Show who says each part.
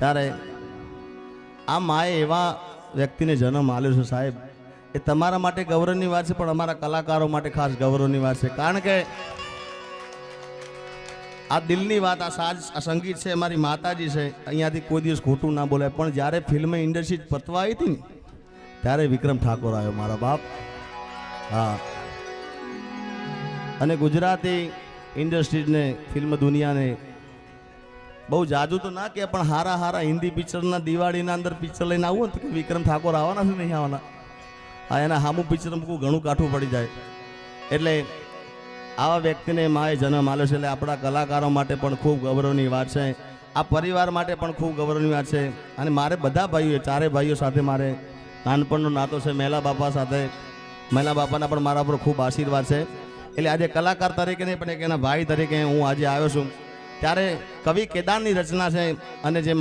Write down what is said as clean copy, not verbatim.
Speaker 1: ત્યારે આ માએ એવા વ્યક્તિને જન્મ આપ્યો છે સાહેબ, એ તમારા માટે ગૌરવની વાત છે, પણ અમારા કલાકારો માટે ખાસ ગૌરવની વાત છે. કારણ કે આ દિલની વાત, આ સાજ, આ સંગીત છે, અમારી માતાજી છે. અહીંયાથી કોઈ દિવસ ખોટું ના બોલાય. પણ જ્યારે ફિલ્મ ઇન્ડસ્ટ્રી પતવા આવી હતી ને, ત્યારે વિક્રમ ઠાકોર આવ્યો, મારા બાપ. હા, અને ગુજરાતી ઇન્ડસ્ટ્રીઝને, ફિલ્મ દુનિયાને બહુ જાજુ તો ના કે, પણ હારા હારા હિન્દી પિક્ચરના દિવાળીના અંદર પિક્ચર લઈને આવું ને, તો કે વિક્રમ ઠાકોર આવવાના છે, નહીં આવવાના. હા, એના સામું પિક્ચર મૂકવું ઘણું કાઠું પડી જાય. એટલે આવા વ્યક્તિને માએ જન્મ આપ્યો છે. એટલે આપણા કલાકારો માટે પણ ખૂબ ગૌરવની વાત છે. આ પરિવાર માટે પણ ખૂબ ગૌરવની વાત છે. અને મારે બધા ભાઈઓ, ચારે ભાઈઓ સાથે મારે નાનપણનો નાતો છે. મેલા બાપા સાથે, મેલા બાપાના પણ મારા પર ખૂબ આશીર્વાદ છે. એટલે આજે કલાકાર તરીકે નહીં, પણ એક એના ભાઈ તરીકે હું આજે આવ્યો છું. ત્યારે કવિ કેદારની રચના છે. અને જે